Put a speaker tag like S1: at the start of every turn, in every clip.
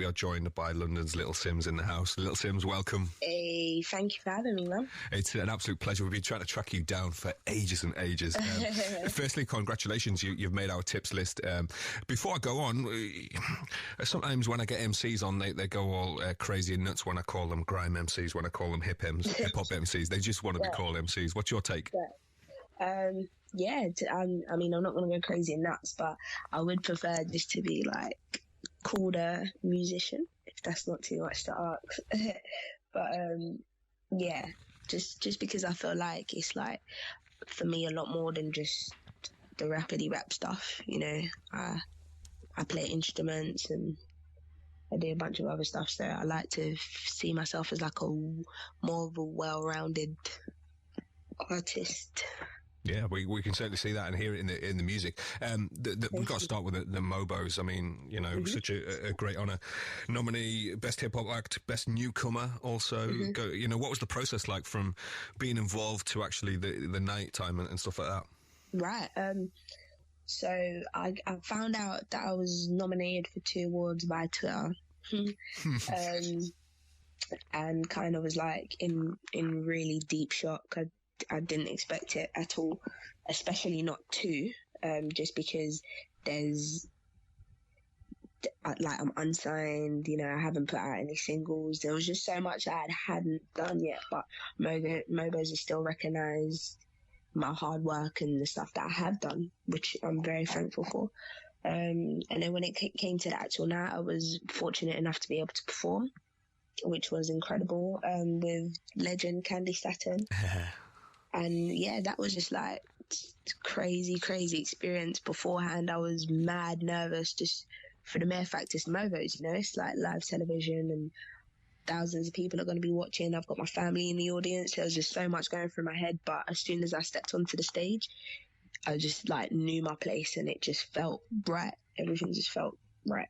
S1: we are joined by London's Little Simz in the house. Little Simz, welcome.
S2: Hey, thank you for having me, man.
S1: It's an absolute pleasure. We've been trying to track you down for ages and ages. Firstly, congratulations. You've made our tips list. Before I go on, sometimes when I get MCs on, they go all crazy and nuts when I call them grime MCs, when I call them hip-hop MCs. They just want to be called MCs. What's your take?
S2: I mean, I'm not going to go crazy and nuts, but I would prefer just to be like called a musician, if that's not too much to ask. But yeah, just because I feel like it's like, for me, a lot more than just the rappity rap stuff, you know. I play instruments and I do a bunch of other stuff, so I like to see myself as like more of a well-rounded artist.
S1: Yeah, we can certainly see that and hear it in the music. We've got to start with the Mobos. I mean, you know, such a great honour. Nominee, Best Hip Hop Act, Best Newcomer also. You know, what was the process like from being involved to actually the night time and stuff like that?
S2: Right. So I found out that I was nominated for 2 awards by Twitter. And kind of was like in really deep shock. I didn't expect it at all, especially not 2, just because I'm unsigned, you know, I haven't put out any singles. There was just so much that I hadn't done yet, but Mobos has still recognised my hard work and the stuff that I have done, which I'm very thankful for. And then when it came to the actual night, I was fortunate enough to be able to perform, which was incredible, with legend Candy Staten. And yeah, that was just like crazy experience. Beforehand, I was mad nervous just for the mere fact it's Mobos, you know, it's like live television and thousands of people are going to be watching. I've got my family in the audience. There was just so much going through my head. But as soon as I stepped onto the stage, I just like knew my place and it just felt right. Everything just felt right.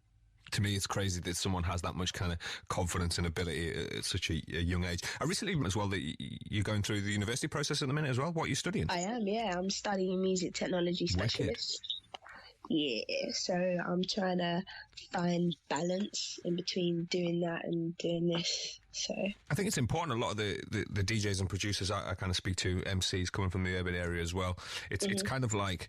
S1: To me, it's crazy that someone has that much kind of confidence and ability at such a young age. I recently as well that you're going through the university process at the minute as well. What are you studying?
S2: I am, yeah. I'm studying music technology specialist. Yeah, so I'm trying to find balance in between doing that and doing this. So
S1: I think it's important. A lot of the DJs and producers I kind of speak to, MCs coming from the urban area as well. It's kind of like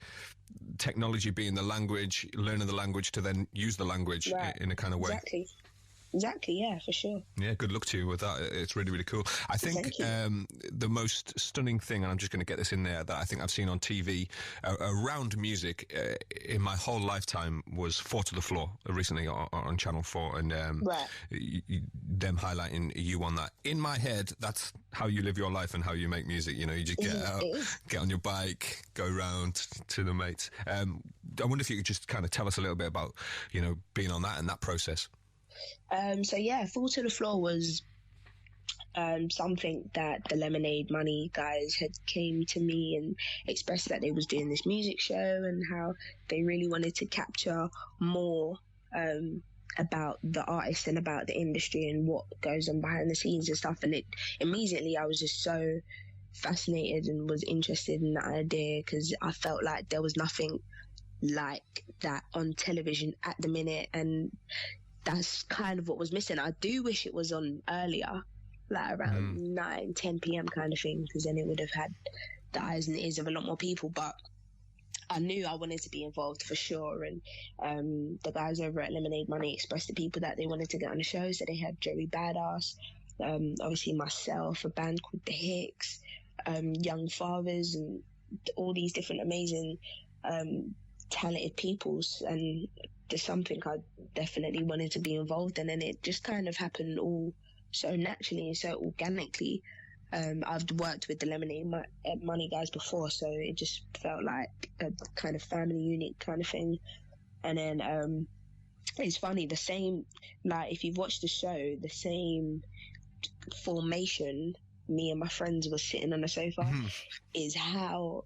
S1: technology being the language, learning the language to then use the language in a kind of way.
S2: Exactly, yeah, for sure.
S1: Yeah, good luck to you with that. It's really, really cool. I think the most stunning thing, and I'm just going to get this in there, that I think I've seen on TV around music in my whole lifetime was 4 to the Floor recently on Channel 4, and them highlighting you on that. In my head, that's how you live your life and how you make music. You know, you just get out, get on your bike, go round to the mates. I wonder if you could just kind of tell us a little bit about, you know, being on that and that process.
S2: So yeah, 4 to the Floor was something that the Lemonade Money guys had came to me and expressed that they was doing this music show and how they really wanted to capture more about the artist and about the industry and what goes on behind the scenes and stuff. And immediately I was just so fascinated and was interested in the idea because I felt like there was nothing like that on television at the minute, and that's kind of what was missing. I do wish it was on earlier, like around 9-10 p.m. kind of thing, because then it would have had the eyes and ears of a lot more people. But I knew I wanted to be involved for sure, and the guys over at Lemonade Money expressed to people that they wanted to get on the show, so they had Joey Badass, obviously myself, a band called The Hicks, Young Fathers, and all these different amazing talented peoples, and there's something I definitely wanted to be involved in, and it just kind of happened all so naturally and so organically. I've worked with the Lemonade Money guys before, so it just felt like a kind of family unit kind of thing. And then it's funny, the same, like if you've watched the show, the same formation me and my friends were sitting on the sofa is how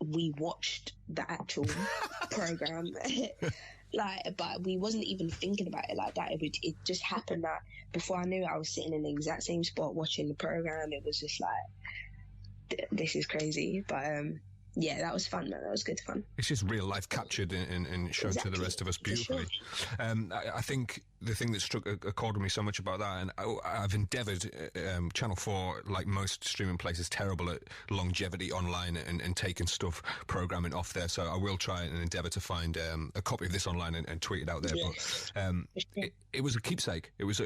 S2: we watched the actual program. Like, but we wasn't even thinking about it like that. It just happened that before I knew it, I was sitting in the exact same spot watching the program. It was just like, this is crazy. But yeah, that was fun, man. That was good fun.
S1: It's just real life captured and shown to the rest of us beautifully. Sure. I think the thing that struck a chord with me so much about that, and I've endeavoured, Channel 4, like most streaming places, terrible at longevity online and taking stuff, programming off there, so I will try and endeavour to find a copy of this online and tweet it out there.
S2: Yes.
S1: But it was a keepsake. It was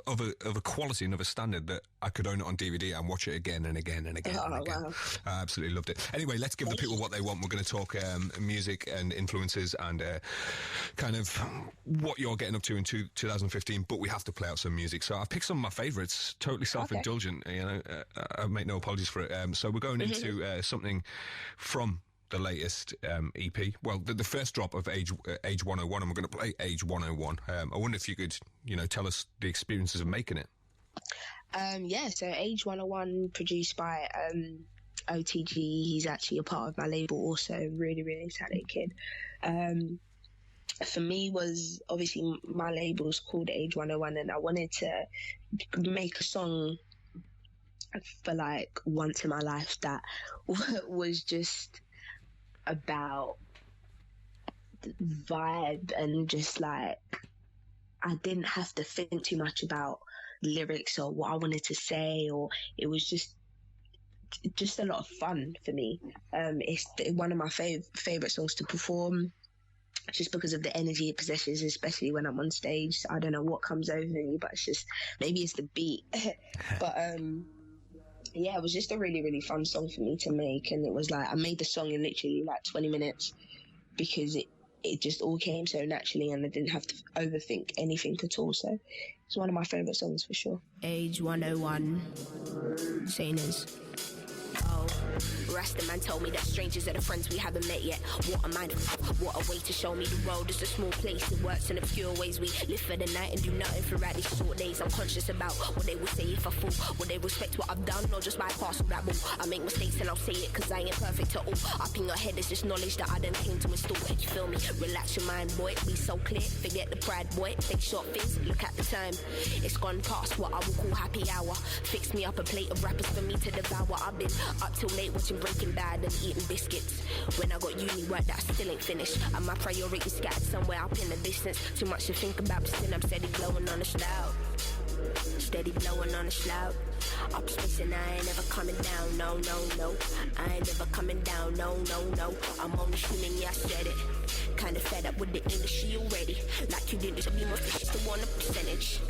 S1: of a quality and of a standard that I could own it on DVD and watch it again and again and again.
S2: Wow.
S1: I absolutely loved it. Anyway, let's give the people what they want. We're going to talk music and influences and kind of what you're getting up to in 2015, but we have to play out some music. So I've picked some of my favourites, totally self-indulgent. Okay. I make no apologies for it. So we're going into something from the latest EP. Well, the first drop of Age 101, and we're going to play Age 101. I wonder if you could, tell us the experiences of making it.
S2: So Age 101, produced by OTG. He's actually a part of my label also. Really, really talented kid. For me, was obviously my label's called Age 101, and I wanted to make a song for like once in my life that was just about vibe and just like I didn't have to think too much about lyrics or what I wanted to say, or it was just a lot of fun for me. It's one of my favorite songs to perform, just because of the energy it possesses, especially when I'm on stage. I don't know what comes over me, but maybe it's the beat. But it was just a really, really fun song for me to make. And it was like, I made the song in literally like 20 minutes because it just all came so naturally and I didn't have to overthink anything at all. So it's one of my favourite songs for sure.
S3: Age 101, Sainers. Oh, Rasta man told me that strangers are the friends we haven't met yet. What a mind, what a way to show me the world is a small place. It works in obscure ways. We live for the night and do nothing throughout these short days. I'm conscious about what they will say if I fall. Will they respect what I've done or just bypass all that bull? I make mistakes and I'll say it cause I ain't perfect at all. Up in your head is just knowledge that I done came to install. You feel me? Relax your mind, boy. Be so clear. Forget the pride, boy. Take short things. Look at the time. It's gone past what I will call happy hour. Fix me up a plate of rappers for me to devour. I've been up till late watching Breaking Bad and eating biscuits. When I got uni work that I still ain't finished, and my priorities scattered somewhere up in the distance. Too much to think about, but still I'm steady blowing on the slough. Steady blowing on the slough. Up space and I ain't never coming down, no, no, no. I ain't never coming down, no, no, no. I'm only human, yeah, I said it. Kinda fed up with the industry already. Like you didn't, you must just to want a percentage.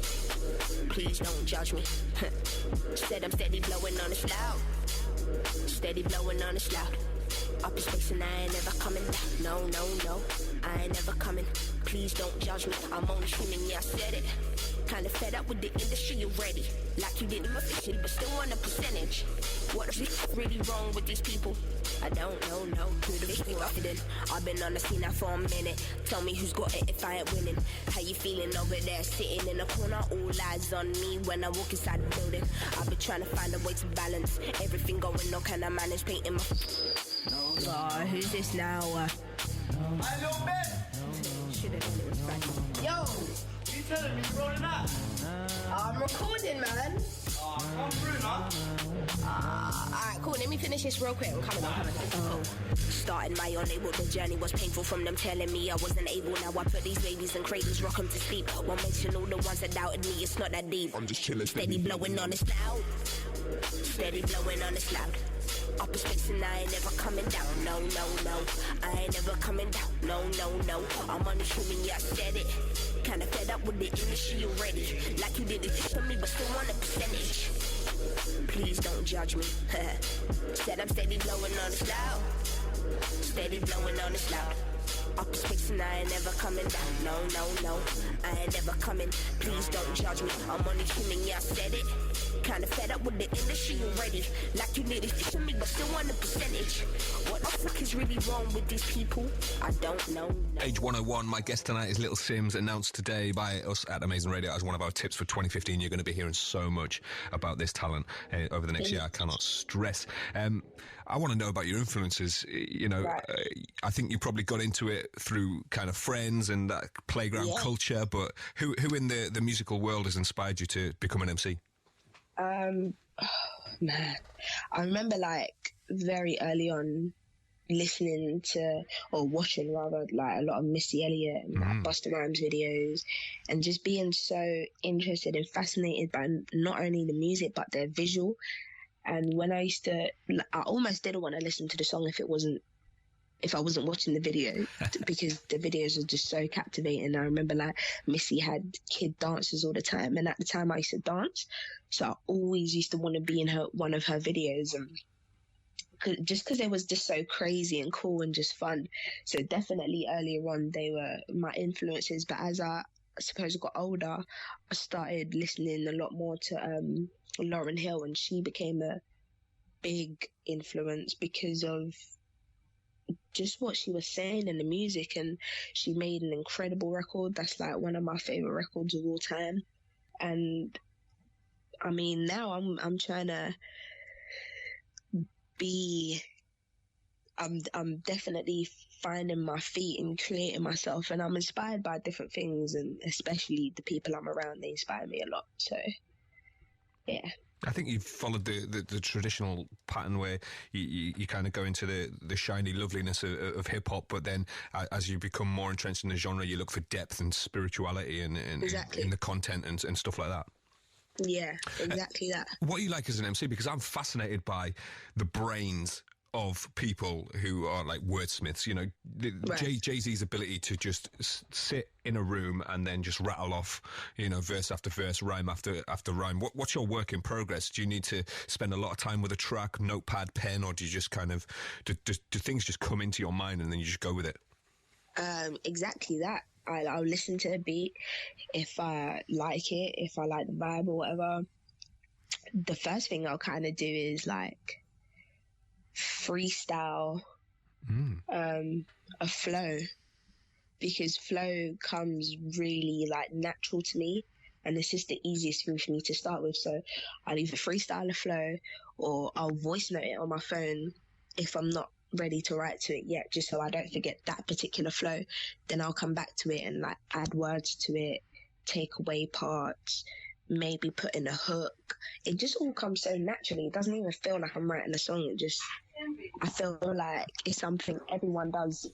S3: Please don't judge me. Said I'm steady blowing on the slough. Steady blowing on the slough. Up in space and I ain't never coming down. No, no, no. I ain't never coming. Please don't judge me. I'm only human, yeah, I said it. Kinda fed up with the industry already. Like you didn't officially, but still want a percentage. What is really wrong with these people? I don't know, no. Who the fuck after then? I've been on the scene now for a minute. Tell me who's got it if I ain't winning. How you feeling over there, sitting in a corner? All eyes on me when I walk inside the building. I've been trying to find a way to balance everything going on. Can I manage painting my... Oh, who's this now?
S4: Hey, little man!
S3: Should've known it was Frank.
S2: Yo!
S4: You telling me you're rolling out?
S2: I'm recording, man.
S4: Come through, man.
S3: Alright, cool. Let me finish this real quick. I'm coming. Oh. Started my own label. The journey was painful from them telling me I wasn't able. Now I put these babies in cradles, rock them to sleep. Won't mention all the ones that doubted me. It's not that deep.
S1: I'm just chilling.
S3: Steady blowing on this loud. Steady blowing on this loud. Up in space and I ain't never coming down. No, no, no. I ain't never coming down. No, no, no. I'm only human, yeah, I said it. Kinda fed up with the industry already. Like you did it for me, but still want a percentage. Please don't judge me. Said I'm steady blowing on the slough. Steady blowing on the slough. Up in space and I ain't never coming down. No, no, no. I ain't never coming. Please don't judge me. I'm only human, yeah, I said it. Kinda fed up with the industry already. Like you did it for me, but still want a percentage. What the fuck is really wrong with these people? I don't know.
S1: Age 101, my guest tonight is Little Simz, announced today by us at Amazing Radio as one of our tips for 2015. You're going to be hearing so much about this talent over the next year. I cannot stress. I want to know about your influences. Right. I think you probably got into it through kind of friends and that playground culture, but who in the musical world has inspired you to become an MC?
S2: Man, I remember like very early on, listening to, or watching rather, like a lot of Missy Elliott and like Busta Rhymes videos, and just being so interested and fascinated by not only the music but their visual. And when I almost didn't want to listen to the song if I wasn't watching the video, because the videos are just so captivating. I remember like Missy had kid dances all the time, and at the time I used to dance, so I always used to want to be in one of her videos, and just because it was just so crazy and cool and just fun. So definitely earlier on they were my influences, but as I suppose I got older, I started listening a lot more to Lauryn Hill, and she became a big influence because of just what she was saying in the music. And she made an incredible record that's like one of my favorite records of all time. And I mean, now I'm trying to I'm definitely finding my feet and creating myself, and I'm inspired by different things, and especially the people I'm around, they inspire me a lot. So yeah,
S1: I think you've followed the traditional pattern where you kind of go into the shiny loveliness of hip-hop, but then as you become more entrenched in the genre, you look for depth and spirituality and
S2: exactly.
S1: in the content and stuff like that.
S2: Yeah, exactly that.
S1: What do you like as an MC? Because I'm fascinated by the brains of people who are like wordsmiths, you know, right. Jay-Z's ability to just sit in a room and then just rattle off, you know, verse after verse, rhyme after rhyme. What's your work in progress? Do you need to spend a lot of time with a track, notepad, pen, or do you just kind of, do things just come into your mind and then you just go with it?
S2: Exactly that. I'll listen to a beat if I like it, if I like the vibe or whatever. The first thing I'll kind of do is like freestyle a flow, because flow comes really like natural to me, and it's just the easiest thing for me to start with. So I'll either freestyle a flow or I'll voice note it on my phone if I'm not ready to write to it yet, just so I don't forget that particular flow. Then I'll come back to it and like add words to it, take away parts, maybe put in a hook. It just all comes so naturally. It doesn't even feel like I'm writing a song. I feel like it's something everyone does.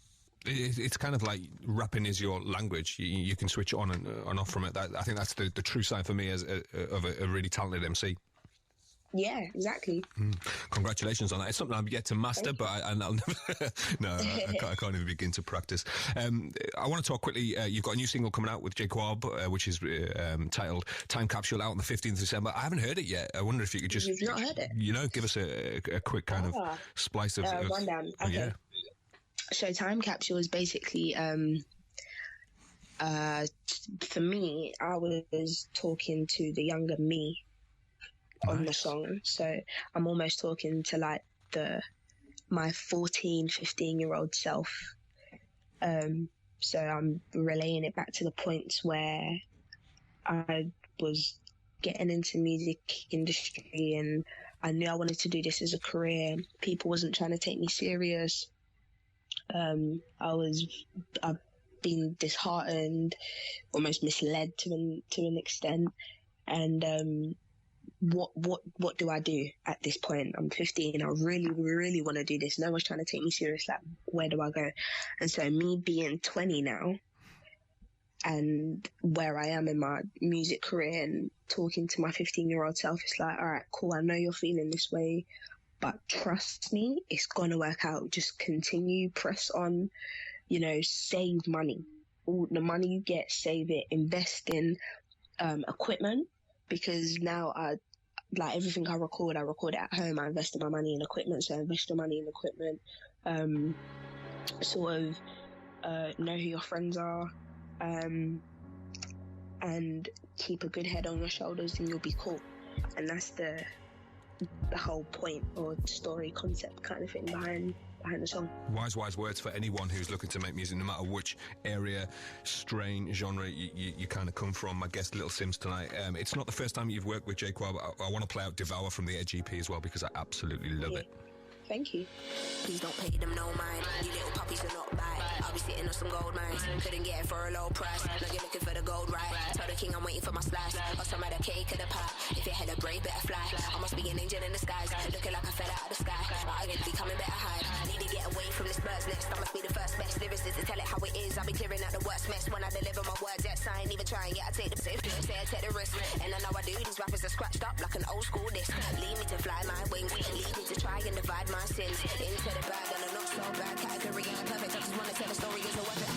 S1: It's kind of like rapping is your language. You can switch on and off from it. I think that's the true sign for me as of a really talented MC.
S2: Yeah, exactly.
S1: Congratulations on that. It's something I'm yet to master, but I'll never. No, I can't even begin to practice. I want to talk quickly. You've got a new single coming out with J Quab, which is titled "Time Capsule," out on the 15th of December. I haven't heard it yet. I wonder if you could just,
S2: you've not heard it,
S1: you know, give us a quick kind of splice of
S2: rundown. Okay.
S1: Yeah.
S2: So, Time Capsule is basically. For me, I was talking to the younger me on the song, so I'm almost talking to like my 15-year-old self. So I'm relaying it back to the points where I was getting into music industry and I knew I wanted to do this as a career. People wasn't trying to take me serious. I've been disheartened, almost misled to an extent, and what do I do at this point? I'm 15. I really want to do this. No one's trying to take me serious. Like, where do I go? And so me being 20 now and where I am in my music career and talking to my 15-year-old self, it's like, all right, cool. I know you're feeling this way, but trust me, it's going to work out. Just continue, press on, you know, save money. All the money you get, save it, invest in equipment. Because now like everything I record it at home. I invest my money in equipment, so I invest your money in equipment. Sort of know who your friends are, and keep a good head on your shoulders, and you'll be cool. And that's the whole point or story concept kind of thing behind the song.
S1: Wise words for anyone who's looking to make music, no matter which area, strain, genre you kind of come from. My guest, Little Simz, tonight. It's not the first time you've worked with J Quab. I want to play out Devour from the Edge EP as well, because I absolutely love it.
S2: Thank you.
S3: Please don't pay them no mind. You little puppies are not bad. I'll be sitting on some gold mines. Couldn't get it for a low price. Now you're looking for the gold, right? Tell the king I'm waiting for my slice. Or some of the cake of the pie. If your head a braid, better fly. I must be an angel in the skies. Looking like I fell out of the sky. But I get to be coming better high. Need to get away from be clearing out the worst mess when I deliver my words. Yes, I ain't even trying yet. I take the safe, say I take the risk. And I know I do. These rappers are scratched up like an old school disc. Lead me to fly my wings, lead me to try and divide my sins. Into the bad and a not so bad category. I'm perfect. I just wanna tell the story as a weapon.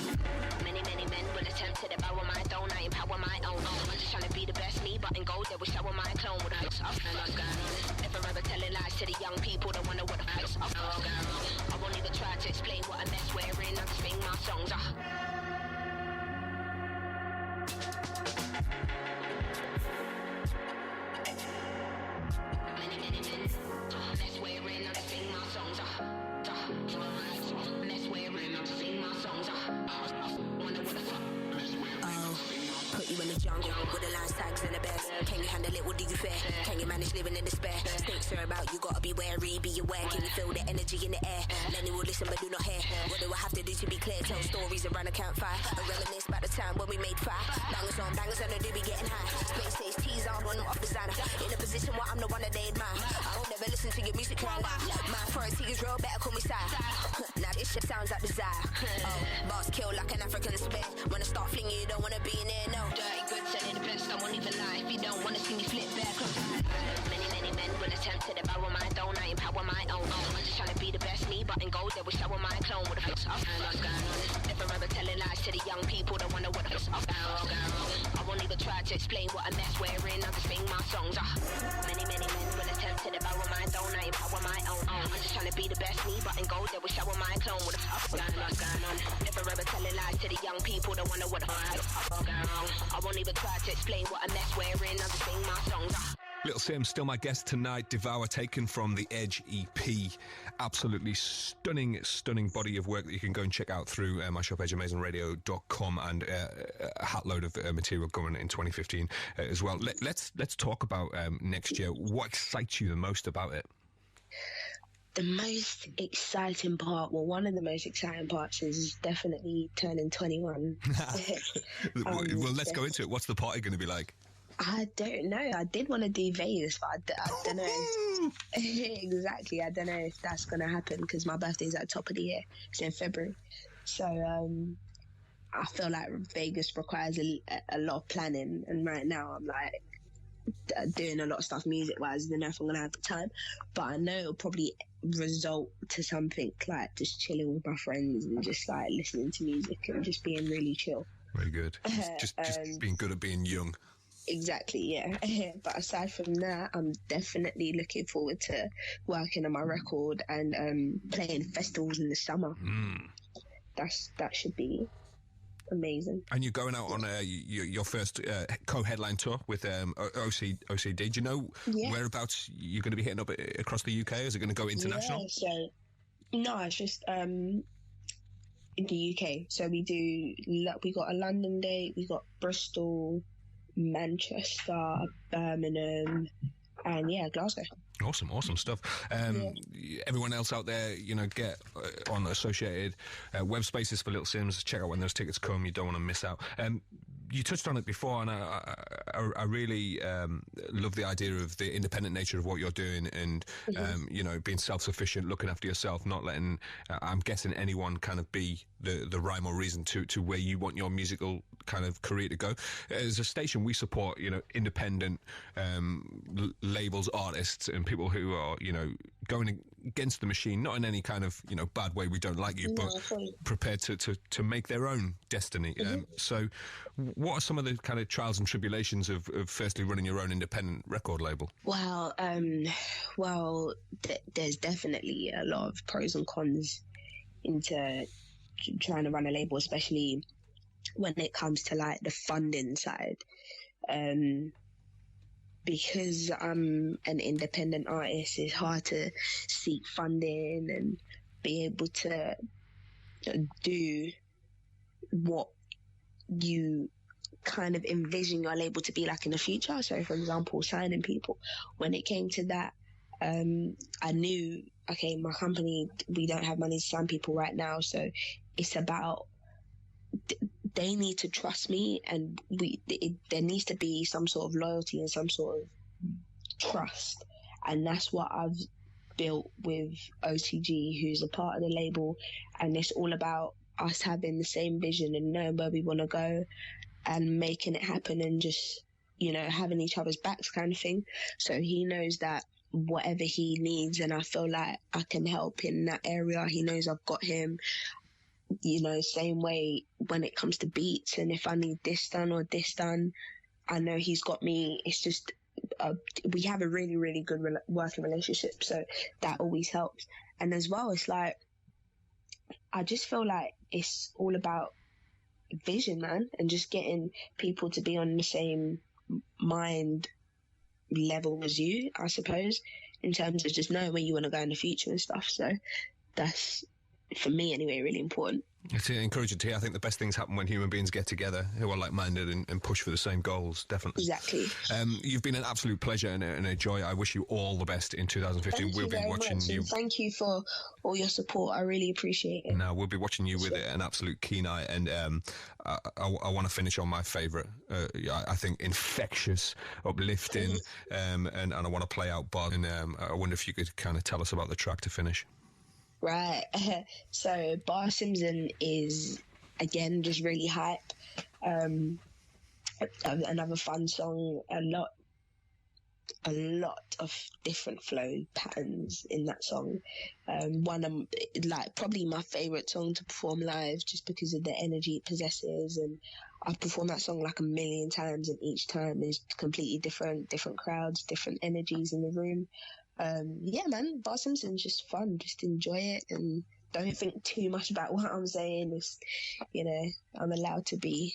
S3: Many men will attempt to devour my throne. I empower my own. I'm just trying to be the best me, but in gold they will shower my clone. With a up and what's going on? If I'm ever telling lies to the young people, don't wonder what the fuck's up. I won't even try to explain what a mess we're in. I just sing my songs. Many men, mess we're in. I just sing my songs. Mess we're in. I just sing my songs. Wonder what the fuck. Put you in the jungle with the lines, tags and the best. Can you handle it? What do you fear? Can you manage living in despair? Snakes are about, you gotta be wary, be aware. Can you feel the energy in the air? Many will listen but do not hear. What do I have to do to be clear? Tell stories around a campfire and reminisce about the time when we made fire. Bangers on bangers and I do be getting high. Space stage tease on one off designer. In a position where I'm the one that they admire. I won't never listen to your music cry loud. My authority is real, better call me sire. Now this shit sounds like desire. Oh, boss kill like an African spear. When I start flinging, you don't wanna be in there, no. Dirty good, selling the best, I won't even lie. If you don't wanna see me flip back, many men will attempt to devour my throne. I empower my own. I'm just trying to be the best me, but in gold they will shower my clone. What the fuck's up and what's going on? If I'm ever telling lies to the young people, don't wonder what the fuck's up and what's going on. I won't even try to explain what a mess we're in. I just sing my songs. Many men will attempt to devour my throne. I empower my own. I'm just trying to be the best me, but in gold they will shower my clone. What the fuck's going on? If I'm ever telling lies to the young people, don't wonder what the fuck's going on. I won't even try to explain what a mess we're in. I just sing my songs.
S1: Little Simz, still my guest tonight. Devour, taken from the Edge EP. Absolutely stunning body of work that you can go and check out through my shop, edgeamazingradio.com, and a hat load of material coming in 2015 as well. Let's talk about next year. What excites you the most about it?
S2: The most exciting part, well, one of the most exciting parts is definitely turning 21.
S1: Well, let's go into it. What's the party going to be like?
S2: I don't know. I did want to do Vegas, but I don't know. Exactly. I don't know if that's going to happen because my birthday's at the top of the year. It's in February. So I feel like Vegas requires a lot of planning. And right now I'm like doing a lot of stuff music-wise. I don't know if I'm going to have the time. But I know it'll probably result to something like just chilling with my friends and just like listening to music and just being really chill.
S1: Very good. Just being good at being young.
S2: Exactly, yeah. But aside from that, I'm definitely looking forward to working on my record and playing festivals in the summer. That should be amazing.
S1: And you're going out on your first co-headline tour with OCD. Do you know whereabouts you're going to be hitting up across the UK? Is it going to go international?
S2: Yeah, so no, it's just in the UK. So we got a London date, we got Bristol, Manchester, Birmingham, and Glasgow.
S1: Awesome stuff. Everyone else out there, get on associated web spaces for Little Simz. Check out when those tickets come. You don't want to miss out. You touched on it before, and I really love the idea of the independent nature of what you're doing, and being self-sufficient, looking after yourself, not letting I'm guessing anyone kind of be the rhyme or reason to where you want your musical kind of career to go. As a station, we support independent labels, artists, and people who are going against the machine, not in any kind of bad way. We don't like you, but prepared to make their own destiny. So what are some of the kind of trials and tribulations of firstly running your own independent record label?
S2: Well, there's definitely a lot of pros and cons into trying to run a label, especially when it comes to like the funding side. Because I'm an independent artist, it's hard to seek funding and be able to do what you kind of envision your label to be like in the future. So, for example, signing people. When it came to that, I knew, okay, my company, we don't have money to sign people right now, so it's about they need to trust me, and there needs to be some sort of loyalty and some sort of trust, and that's what I've built with OTG, who's a part of the label, and it's all about us having the same vision and knowing where we want to go and making it happen and just, you know, having each other's backs kind of thing. So he knows that whatever he needs, and I feel like I can help in that area. He knows I've got him, you know, same way when it comes to beats. And if I need this done or this done, I know he's got me. It's just, we have a really, really good working relationship. So that always helps. And as well, it's like, I just feel like it's all about vision, man, and just getting people to be on the same mind level as you, I suppose, in terms of just knowing where you want to go in the future and stuff. So that's, for me anyway, really important.
S1: It's encouraging to hear. I think the best things happen when human beings get together who are like-minded and push for the same goals, definitely.
S2: Exactly.
S1: You've been an absolute pleasure and a joy. I wish you all the best in 2015.
S2: We'll be watching you. Thank you for all your support. I really appreciate it.
S1: No, we'll be watching you with an absolute keen eye. And I want to finish on my favourite. I think infectious, uplifting, and I want to play out Bob. And I wonder if you could kind of tell us about the track to finish.
S2: Right. So Bar Simpson is, again, just really hype. Another fun song, a lot of different flow patterns in that song. One, like, probably my favourite song to perform live just because of the energy it possesses. And I've performed that song like 1 million times, and each time is completely different crowds, different energies in the room. Yeah, man, Bar Simpson's just fun. Just enjoy it and don't think too much about what I'm saying. It's, you know, I'm allowed to be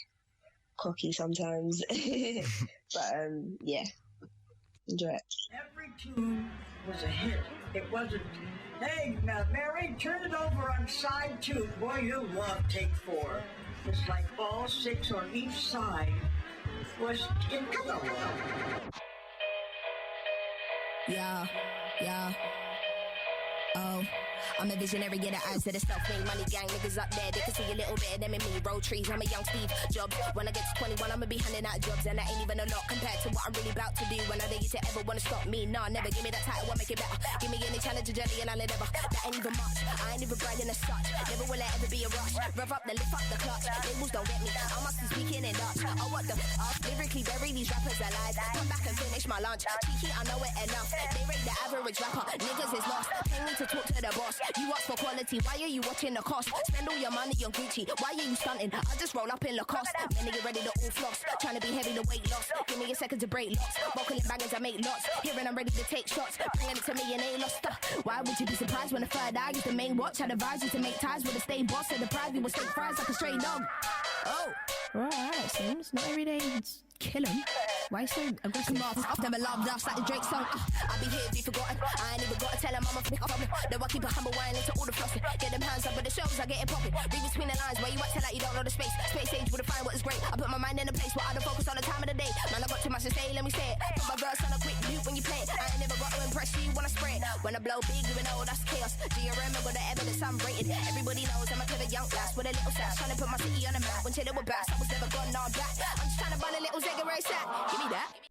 S2: cocky sometimes. But, yeah, enjoy it.
S5: Every tune was a hit. It wasn't, hey, Mary, turn it over on side 2. Boy, you'll love take 4. It's like all 6 on each side was in color.
S3: Yeah. Oh, I'm a visionary, get the eyes to the self-made money gang. Niggas up there, they can see a little bit of them in me. Roll trees, I'm a young Steve Jobs. When I get to 21, I'ma be handing out jobs. And I ain't even a lot compared to what I'm really about to do. When I dare you to ever wanna stop me, nah, never. Give me that title, I'll make it better. Give me any challenge or journey and I'll never. That ain't even much, I ain't even bragging as such. Never will there ever be a rush. Rev up, then lift up the clutch. Labels don't get me, I must be speaking in Dutch. Oh, what the lyrically bury these rappers alive. Come back and finish my lunch. Cheeky, I know it enough. They rate the average rapper, niggas is lost. Pay me to talk to the boss. You ask for quality, why are you watching the cost? Spend all your money on Gucci, why are you stunting? I just roll up in Lacoste. Many get ready to all floss. Trying to be heavy, the weight loss. Give me a second to break locks. Vocal in bangers, I make lots. Hearing I'm ready to take shots. Bringing it to me and they lost. Why would you be surprised when the third eye is the main watch? I'd advise you to make ties with a stay boss. And the prize you will stay fries like a stray dog. Oh, right, Sims. Not every day it's kill him. Why so aggressive? I've never loved us like the Drake song. I'll be here if you forgotten. I ain't even gotta tell him I'm a problem. Though I keep a humble wine into all the flossing. Get them hands up with the shows, I get it popping. Read between the lines where you acting like you don't know the space. Space age would find what is great. I put my mind in a place where I don't focus on the time of the day. Man, I got too much to say, let me say it. Put my verse on a quick loop when you play it. I ain't never got to impress you when I spray it. When I blow big, you know that's chaos. Do you remember the evidence I'm rated? Everybody knows I'm a clever young lass with a little sass. Trying to put my city on the map. When Taylor were back, I was never gone all black. I'm just trying to bun a little Zega race that. Give me that.